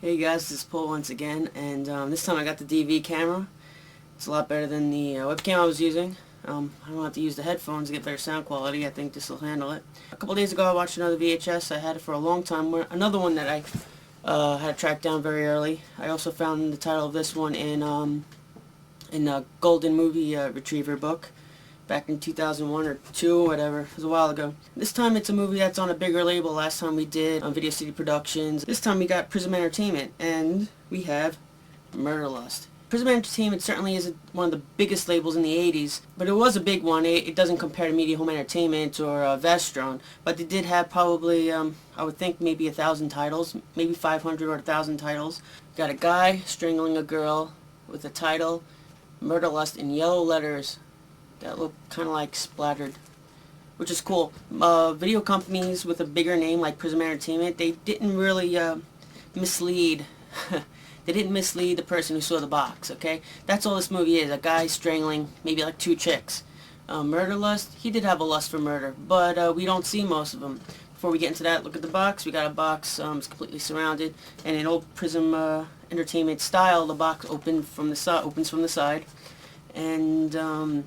Hey guys, this is Paul once again, and this time I got the DV camera. It's a lot better than the webcam I was using. I don't have to use the headphones to get better sound quality. I think this will handle it. A couple days ago I watched another VHS. I had it for a long time. Another one that I had tracked down very early. I also found the title of this one in a Golden Movie Retriever book back in 2001 or 2 or whatever. It was a while ago. This time it's a movie that's on a bigger label. Last time we did Video City Productions. This time we got Prism Entertainment, and we have Murderlust. Prism Entertainment certainly isn't one of the biggest labels in the 80s, but it was a big one. It doesn't compare to Media Home Entertainment or Vestron, but they did have probably, I would think maybe 1,000 titles, maybe 500 or 1,000 titles. Got a guy strangling a girl with the title Murderlust in yellow letters that look kind of like splattered, which is cool. Video companies with a bigger name like Prism Entertainment, they didn't really mislead. They didn't mislead the person who saw the box, okay? That's all this movie is, a guy strangling maybe like 2 chicks. Murderlust, he did have a lust for murder, but we don't see most of them. Before we get into that, look at the box. We got a box, it's completely surrounded, and in old Prism Entertainment style, the box opens from the side, and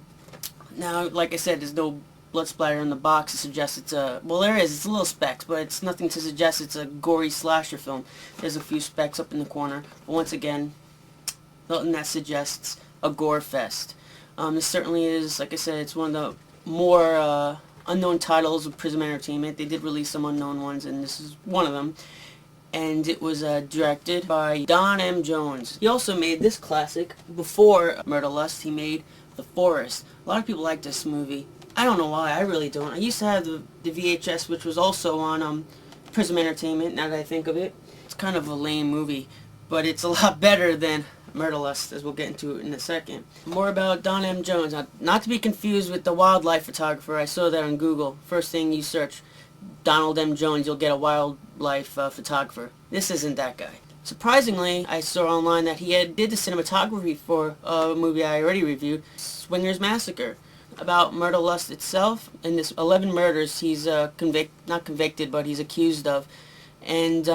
now, like I said, there's no blood splatter in the box to suggest it's a... Well, there is. It's a little specks, but it's nothing to suggest it's a gory slasher film. There's a few specks up in the corner. But once again, nothing that suggests a gore fest. This certainly is, like I said, it's one of the more unknown titles of Prism Entertainment. They did release some unknown ones, and this is one of them. And it was directed by Don M. Jones. He also made this classic before Murderlust. He made The Forest. A lot of people like this movie. I don't know why. I really don't. I used to have the VHS, which was also on Prism Entertainment, now that I think of it. It's kind of a lame movie, but it's a lot better than Murderlust, as we'll get into in a second. More about Don M. Jones. Now, not to be confused with the wildlife photographer. I saw that on Google. First thing you search Donald M. Jones, you'll get a wildlife photographer. This isn't that guy. Surprisingly, I saw online that he did the cinematography for a movie I already reviewed, Swingers Massacre. About Murderlust itself, in this 11 murders he's not convicted, but he's accused of, and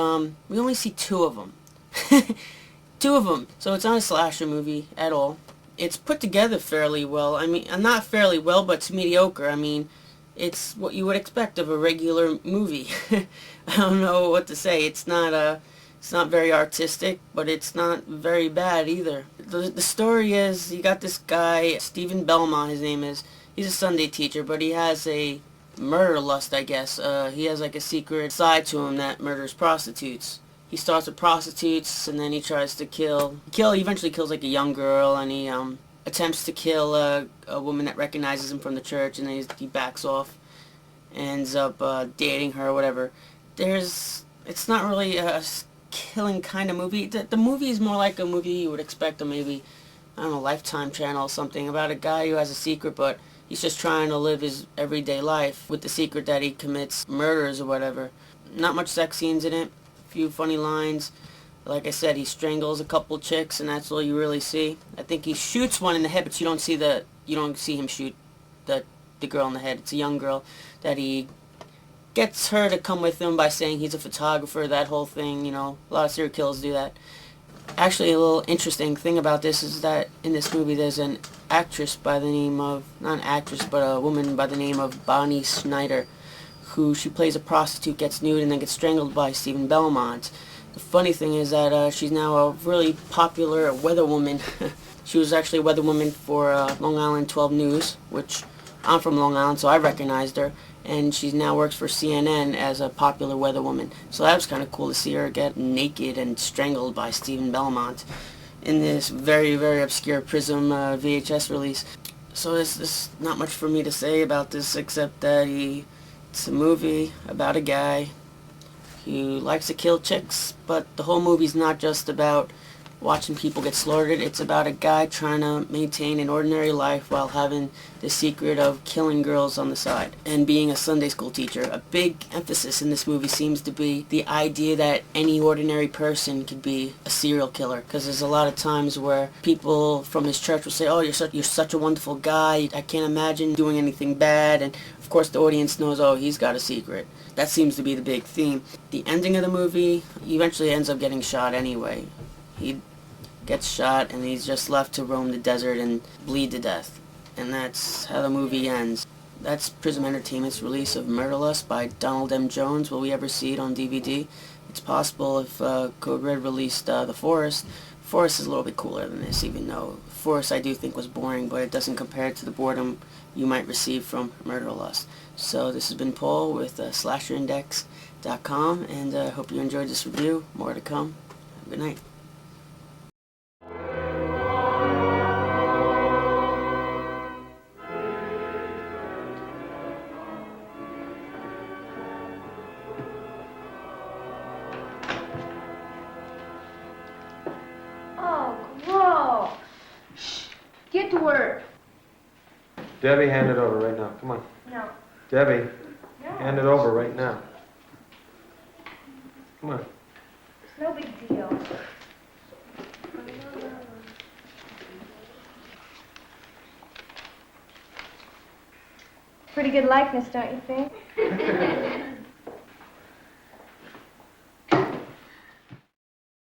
we only see 2 of them. 2 of them. So it's not a slasher movie at all. It's put together fairly well. I mean, not fairly well, but it's mediocre. I mean, it's what you would expect of a regular movie. I don't know what to say. It's not very artistic, but it's not very bad either. The story is, you got this guy, Stephen Belmont, his name is. He's a Sunday teacher, but he has a murder lust, I guess. He has like a secret side to him that murders prostitutes. He starts with prostitutes, and then he tries to he eventually kills like a young girl, and he attempts to kill a woman that recognizes him from the church, and then he backs off, ends up dating her or whatever. It's not really a killing kind of movie. The movie is more like a movie you would expect on maybe, I don't know, Lifetime channel or something, about a guy who has a secret, but he's just trying to live his everyday life with the secret that he commits murders or whatever. Not much sex scenes in it, a few funny lines. Like I said, he strangles a couple chicks, and that's all you really see. I think he shoots one in the head, but you don't see him shoot the girl in the head. It's a young girl that he gets her to come with him by saying he's a photographer, that whole thing, you know. A lot of serial killers do that. Actually, a little interesting thing about this is that in this movie there's an actress by the name of, not an actress, but a woman by the name of Bonnie Snyder, who she plays a prostitute, gets nude, and then gets strangled by Stephen Belmont. The funny thing is that she's now a really popular weatherwoman. She was actually a weatherwoman for Long Island 12 News, which I'm from Long Island, so I recognized her. And she now works for CNN as a popular weatherwoman. So that was kind of cool to see her get naked and strangled by Stephen Belmont in this very, very obscure Prism VHS release. So there's not much for me to say about this, except that it's a movie about a guy who likes to kill chicks, but the whole movie's not just about watching people get slaughtered. It's about a guy trying to maintain an ordinary life while having the secret of killing girls on the side and being a Sunday school teacher. A big emphasis in this movie seems to be the idea that any ordinary person could be a serial killer, because there's a lot of times where people from his church will say, oh, you're such a wonderful guy, I can't imagine doing anything bad, and of course the audience knows, oh, he's got a secret. That seems to be the big theme. The ending of the movie, he eventually ends up getting shot anyway. He gets shot and he's just left to roam the desert and bleed to death. And that's how the movie ends. That's Prism Entertainment's release of Murderlust by Donald M. Jones. Will we ever see it on DVD? It's possible if Code Red released The Forest. Forest is a little bit cooler than this, even though Forest I do think was boring, but it doesn't compare to the boredom you might receive from Murderlust. So this has been Paul with SlasherIndex.com, and I hope you enjoyed this review. More to come. Have a good night. Oh, gross. Shh. Get to work. Debbie, hand it over right now. Come on. No. Debbie, No. hand it over right now. Come on. It's no big deal. Pretty good likeness, don't you think?